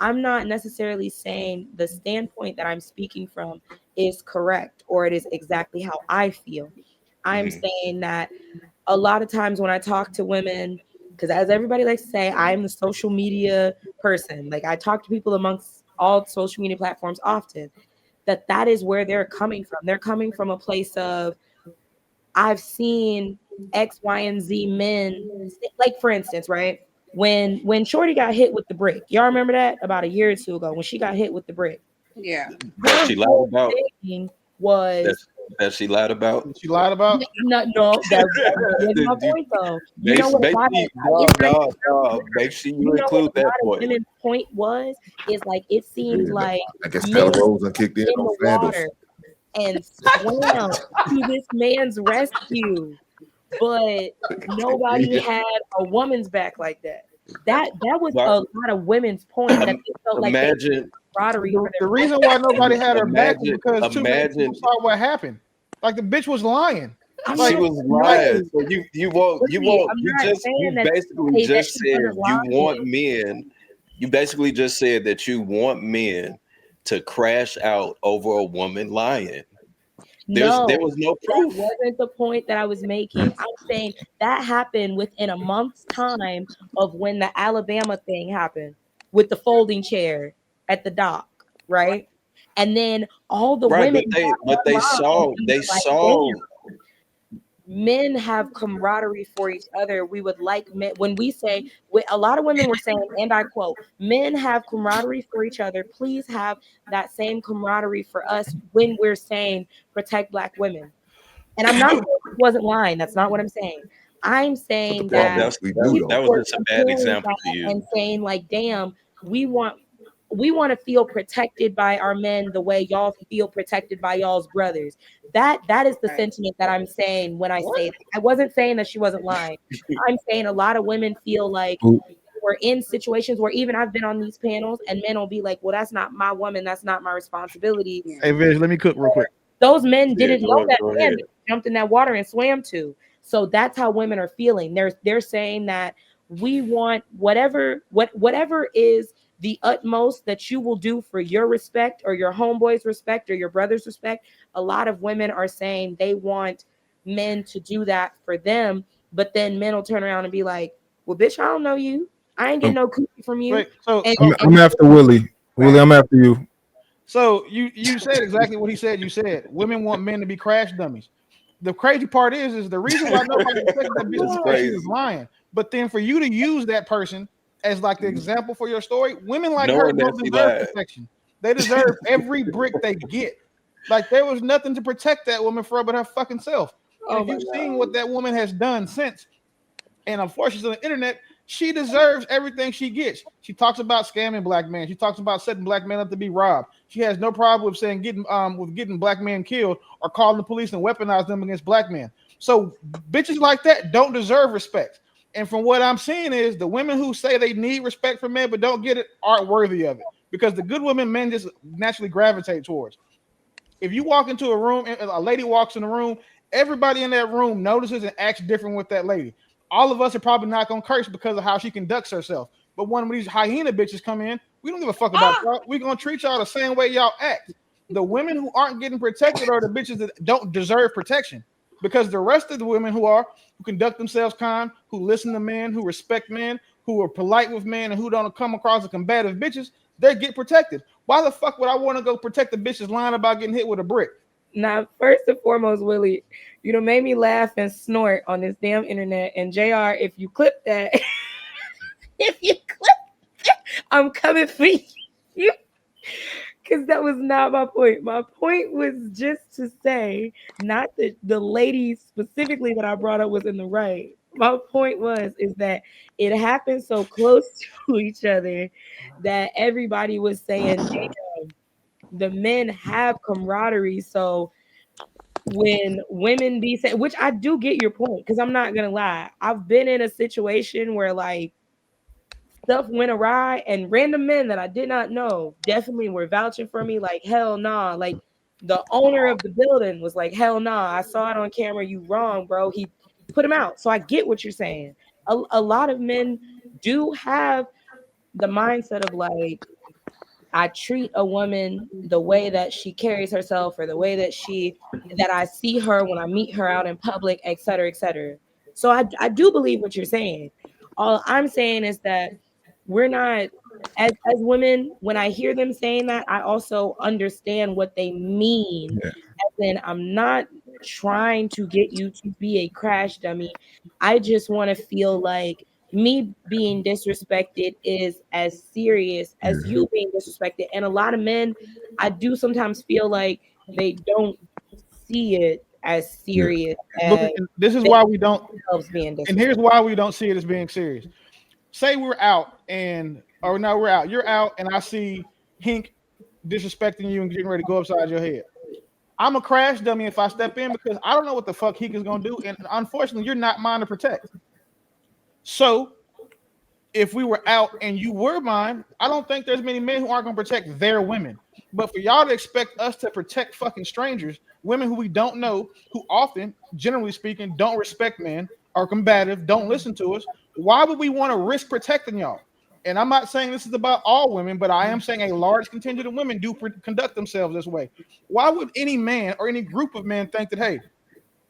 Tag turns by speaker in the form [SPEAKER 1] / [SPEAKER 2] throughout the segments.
[SPEAKER 1] I'm not necessarily saying the standpoint that I'm speaking from is correct or it is exactly how I feel. I'm
[SPEAKER 2] Mhm.
[SPEAKER 1] saying that a lot of times when I talk to women, because as everybody likes to say, I'm the social media person. Like I talk to people amongst all social media platforms often. That is where they're coming from. They're coming from a place of I've seen X, Y, and Z men. Like for instance, right? When Shorty got hit with the brick, y'all remember that about a year or two ago when she got hit with the brick.
[SPEAKER 3] Yeah.
[SPEAKER 2] That
[SPEAKER 1] Her
[SPEAKER 2] she lied
[SPEAKER 1] whole
[SPEAKER 2] about.
[SPEAKER 1] thing
[SPEAKER 2] That
[SPEAKER 1] was
[SPEAKER 2] that she lied about.
[SPEAKER 4] She lied about.
[SPEAKER 1] no, no, that was my point though. You know what? A
[SPEAKER 2] Make
[SPEAKER 1] lot
[SPEAKER 2] sure,
[SPEAKER 1] of
[SPEAKER 2] no,
[SPEAKER 1] it's not
[SPEAKER 2] no, no. Make sure
[SPEAKER 1] you
[SPEAKER 2] you
[SPEAKER 1] know what
[SPEAKER 2] include
[SPEAKER 1] a
[SPEAKER 2] that
[SPEAKER 1] lot of
[SPEAKER 2] point.
[SPEAKER 1] women's point was is like it seemed
[SPEAKER 5] Yeah,
[SPEAKER 1] like
[SPEAKER 5] I guess
[SPEAKER 1] men
[SPEAKER 5] Stella Rose
[SPEAKER 1] were
[SPEAKER 5] and kicked in
[SPEAKER 1] in
[SPEAKER 5] on
[SPEAKER 1] the
[SPEAKER 5] Sandals.
[SPEAKER 1] water and swam to this man's rescue, but nobody had a woman's back like that. That was
[SPEAKER 2] But
[SPEAKER 1] a lot of women's point that
[SPEAKER 2] um,
[SPEAKER 1] they felt like they had
[SPEAKER 2] imagine,
[SPEAKER 1] camaraderie for
[SPEAKER 4] The
[SPEAKER 1] their
[SPEAKER 4] reason why nobody had her back was
[SPEAKER 2] imagine,
[SPEAKER 4] because too many
[SPEAKER 2] imagine.
[SPEAKER 4] people saw what happened. Like the bitch was lying.
[SPEAKER 1] I'm
[SPEAKER 4] Like,
[SPEAKER 2] She
[SPEAKER 1] not
[SPEAKER 2] was
[SPEAKER 4] like
[SPEAKER 2] lying. So
[SPEAKER 1] really, I'm not
[SPEAKER 2] you
[SPEAKER 1] saying that
[SPEAKER 2] basically
[SPEAKER 1] that
[SPEAKER 2] just
[SPEAKER 1] she
[SPEAKER 2] said
[SPEAKER 1] wasn't
[SPEAKER 2] you
[SPEAKER 1] lying.
[SPEAKER 2] want men. You basically just said that you want men to crash out over a woman lying. There
[SPEAKER 1] No,
[SPEAKER 2] was no
[SPEAKER 1] that
[SPEAKER 2] proof.
[SPEAKER 1] wasn't the point that I was making. I'm saying that happened within a month's time of when the Alabama thing happened with the folding chair at the dock, right? And then all the
[SPEAKER 2] Right,
[SPEAKER 1] women
[SPEAKER 2] but
[SPEAKER 1] got
[SPEAKER 2] they
[SPEAKER 1] online
[SPEAKER 2] saw
[SPEAKER 1] and
[SPEAKER 2] they
[SPEAKER 1] were like, damn,
[SPEAKER 2] saw
[SPEAKER 1] men have camaraderie for each other. We would like men when we say a lot of women were saying, and I quote, men have camaraderie for each other. Please have that same camaraderie for us when we're saying protect black women. And I'm not saying she wasn't lying. That's not what I'm saying. I'm
[SPEAKER 5] But the
[SPEAKER 1] saying
[SPEAKER 2] that
[SPEAKER 1] that
[SPEAKER 5] problem is
[SPEAKER 2] that's
[SPEAKER 5] we
[SPEAKER 2] that,
[SPEAKER 5] do
[SPEAKER 1] people
[SPEAKER 5] though.
[SPEAKER 2] that was
[SPEAKER 1] were
[SPEAKER 2] just a bad
[SPEAKER 1] comparing
[SPEAKER 2] example to
[SPEAKER 1] that and
[SPEAKER 2] use.
[SPEAKER 1] saying like, damn, we want to feel protected by our men the way y'all feel protected by y'all's brothers. That is the
[SPEAKER 3] Right.
[SPEAKER 1] sentiment that I'm saying when I
[SPEAKER 4] what?
[SPEAKER 1] say that. I wasn't saying that she wasn't lying. I'm saying a lot of women feel like
[SPEAKER 6] Who-
[SPEAKER 1] we're in situations where even I've been on these panels and men will be like, well, that's not my woman, that's not my responsibility.
[SPEAKER 3] Yeah.
[SPEAKER 4] Hey, Viz, let me cook real quick.
[SPEAKER 1] Those men
[SPEAKER 2] Yeah,
[SPEAKER 1] didn't know that
[SPEAKER 2] go
[SPEAKER 1] man
[SPEAKER 2] ahead.
[SPEAKER 1] that jumped in that water and swam to. So that's how women are feeling. They're saying that we want whatever is the utmost that you will do for your respect or your homeboy's respect or your brother's respect. A lot of women are saying they want men to do that for them, but then men will turn around and be like, "Well, bitch, I don't know you. I ain't getting
[SPEAKER 6] I'm,
[SPEAKER 1] no cookie from you."
[SPEAKER 4] Wait, so
[SPEAKER 1] And
[SPEAKER 4] oh,
[SPEAKER 6] I'm after Willie. Willie,
[SPEAKER 3] Right.
[SPEAKER 6] I'm after you.
[SPEAKER 4] so you said exactly what he said. You said women want men to be crash dummies. The crazy part is the reason why nobody protected that bitch is
[SPEAKER 2] That's
[SPEAKER 4] because she was
[SPEAKER 2] crazy.
[SPEAKER 4] lying. But then for you to use that person as like the example for your story, women like her
[SPEAKER 2] Knowing that
[SPEAKER 4] don't
[SPEAKER 2] she
[SPEAKER 4] deserve
[SPEAKER 2] lied.
[SPEAKER 4] protection. They deserve every brick they get. Like there was nothing to protect that woman for but her fucking self. And
[SPEAKER 1] oh
[SPEAKER 4] if
[SPEAKER 1] my
[SPEAKER 4] you've seen
[SPEAKER 1] god,
[SPEAKER 4] what that woman has done since, and unfortunately she's on the internet, she deserves everything she gets. She talks about scamming black men. She talks about setting black men up to be robbed. She has no problem with saying getting black men killed or calling the police and weaponize them against black men. So bitches like that don't deserve respect. And from what I'm seeing is the women who say they need respect from men but don't get it aren't worthy of it. Because the good women men just naturally gravitate towards. If you walk into a room and a lady walks in the room, everybody in that room notices and acts different with that lady. All of us are probably not gonna curse because of how she conducts herself. But when these hyena bitches come in, we don't give a fuck about
[SPEAKER 3] Ah,
[SPEAKER 4] y'all. We're gonna treat y'all the same way y'all act. The women who aren't getting protected are the bitches that don't deserve protection. Because the rest of the women who conduct themselves kind, who listen to men, who respect men, who are polite with men, and who don't come across as combative bitches, they get protected. Why the fuck would I want to go protect the bitches lying about getting hit with a brick?
[SPEAKER 1] now first and foremost, Willie, you know, made me laugh and snort on this damn internet. And Jr., if you clip that, if you clip, I'm coming for you. Because that was not my point. My point was just to say, not that the lady specifically that I brought up was in the right. My point was is that it happened so close to each other that everybody was saying, damn, the men have camaraderie. So when women be saying, which I do get your point, because I'm not gonna lie, I've been in a situation where like stuff went awry and random men that I did not know definitely were vouching for me like hell nah. Like the owner of the building was like, hell nah, I saw it on camera, you wrong, bro. He put him out. So I get what you're saying. A lot of men do have the mindset of like I treat a woman the way that she carries herself, or the way that I see her when I meet her out in public, et cetera, et cetera. So I do believe what you're saying. All I'm saying is that we're not, as women, when I hear them saying that, I also understand what they mean.
[SPEAKER 3] Yeah.
[SPEAKER 1] As in, I'm not trying to get you to be a crash dummy. I just want to feel like me being disrespected is as serious as
[SPEAKER 3] Yeah.
[SPEAKER 1] you being disrespected. And a lot of men, I do sometimes feel like they don't see it as
[SPEAKER 3] Yeah.
[SPEAKER 1] serious
[SPEAKER 4] Look,
[SPEAKER 1] as
[SPEAKER 4] and this is
[SPEAKER 1] they
[SPEAKER 4] why we don't.
[SPEAKER 1] themselves being
[SPEAKER 4] And here's
[SPEAKER 1] disrespected.
[SPEAKER 4] why we don't see it as being serious. Say we're out and, or no, we're out. You're out, and I see Hink disrespecting you and getting ready to go upside your head. I'm a crash dummy if I step in because I don't know what the fuck Hink is gonna do, and unfortunately, you're not mine to protect. So if we were out and you were mine, I don't think there's many men who aren't gonna protect their women. But for y'all to expect us to protect fucking strangers, women who we don't know, who often, generally speaking, don't respect men, are combative, don't listen to us, why would we want to risk protecting y'all? And I'm not saying this is about all women, but I am saying a large contingent of women do conduct themselves this way. Why would any man or any group of men think that, hey,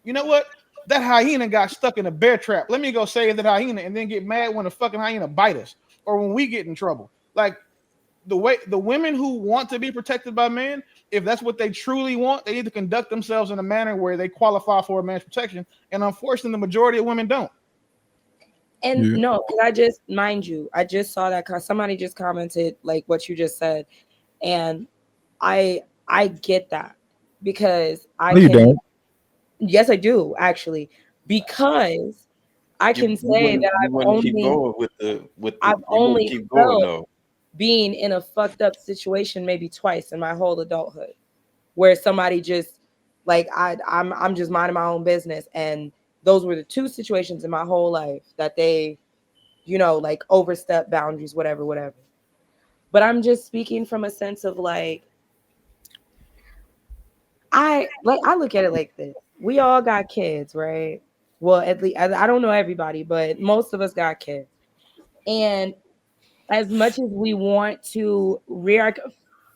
[SPEAKER 4] you know what? That hyena got stuck in a bear trap. Let me go save that hyena and then get mad when the fucking hyena bite us or when we get in trouble. Like, the way the women who want to be protected by men, if that's what they truly want, they need to conduct themselves in a manner where they qualify for a man's protection. And unfortunately, the majority of women don't.
[SPEAKER 1] And
[SPEAKER 3] Yeah.
[SPEAKER 1] no, because I just, mind you, I just saw that somebody just commented like what you just said, and I get that, because I
[SPEAKER 3] No, you
[SPEAKER 1] can,
[SPEAKER 3] don't.
[SPEAKER 1] yes, I do actually, because I can say that
[SPEAKER 2] You wouldn't keep going
[SPEAKER 1] I've
[SPEAKER 2] you wouldn't
[SPEAKER 1] only
[SPEAKER 2] keep going
[SPEAKER 1] felt
[SPEAKER 2] though.
[SPEAKER 1] being in a fucked up situation maybe twice in my whole adulthood, where somebody just, like, I'm just minding my own business, and those were the two situations in my whole life that they, like, overstep boundaries, whatever, whatever. But I'm just speaking from a sense of like, I look at it like this. We all got kids, right? Well, at least I don't know everybody, but most of us got kids. And as much as we want to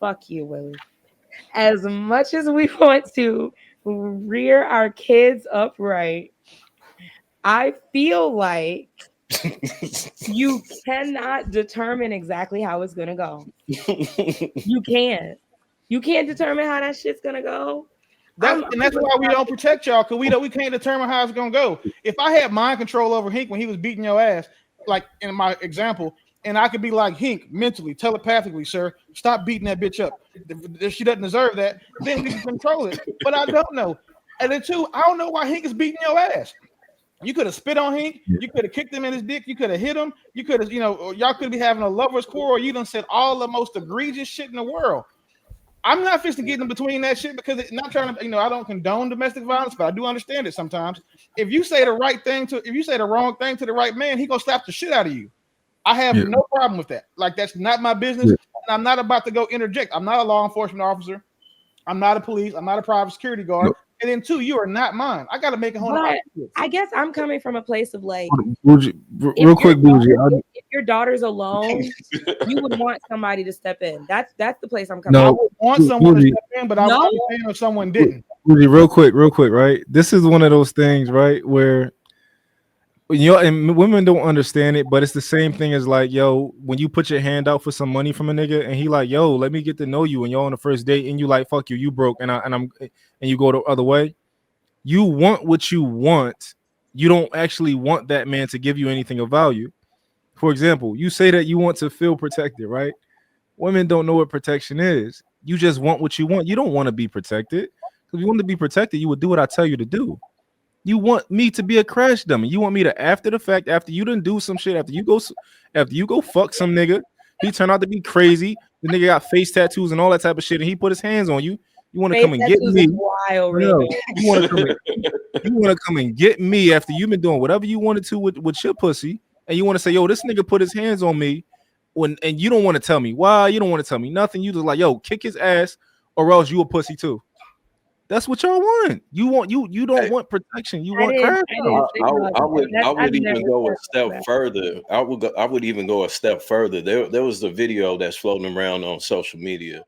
[SPEAKER 1] fuck you, Willie. As much as we want to rear our kids upright, I feel like you cannot determine exactly how it's gonna go. You can't. You can't determine how that shit's gonna go.
[SPEAKER 4] That's and that's why we don't protect y'all, because we can't determine how it's gonna go. If I had mind control over Hink when he was beating your ass, like in my example, and I could be like, Hink, mentally, telepathically, sir, stop beating that bitch up. If she doesn't deserve that, then we can control it. But I don't know. And then two, I don't know why Hink is beating your ass. You could have spit on Hink, you could have kicked him in his dick, you could have hit him, you could have, y'all could be having a lover's quarrel, you done said all the most egregious shit in the world. I'm not fixing to get in between that shit, because it's not trying to, I don't condone domestic violence, but I do understand it sometimes. If you say the wrong thing to the right man, he gonna slap the shit out of you. I have no problem with that. Like, that's not my business, and I'm not about to go interject. I'm not a law enforcement officer. I'm not a police. I'm not a private security guard. And then two, you are not mine. I got to make it home.
[SPEAKER 1] But I guess I'm coming from a place of like,
[SPEAKER 3] Bougie, real quick, Bougie.
[SPEAKER 1] if your daughter's alone, you would want somebody to step in. That's the place I'm coming.
[SPEAKER 3] No,
[SPEAKER 4] I would want someone to step in, but I would
[SPEAKER 1] No.
[SPEAKER 4] understand if someone didn't.
[SPEAKER 3] Bougie, real quick, right? This is one of those things, right, where and women don't understand it, but it's the same thing as like, yo, when you put your hand out for some money from a nigga and he like, yo, let me get to know you, and you're on the first date and you like, fuck you, you broke, and you go the other way. You want what you want. You don't actually want that man to give you anything of value. For example, you say that you want to feel protected, right? Women don't know what protection is. You just want what you want. You don't want to be protected. If you want to be protected, you would do what I tell you to do. You want me to be a crash dummy. You want me to, after the fact, after you done do some shit, after you go fuck some nigga, he turned out to be crazy. The nigga got face tattoos and all that type of shit, and he put his hands on you. You want to come and get me?
[SPEAKER 1] Wild,
[SPEAKER 3] no, you want to come and get me after you've been doing whatever you wanted to with your pussy, and you want to say, yo, this nigga put his hands on me, and you don't want to tell me why. You don't want to tell me nothing. You just like, yo, kick his ass, or else you a pussy too. That's what y'all want. You don't want protection. You want crash out.
[SPEAKER 2] I would even go a step further. I would even go a step further. There was the video that's floating around on social media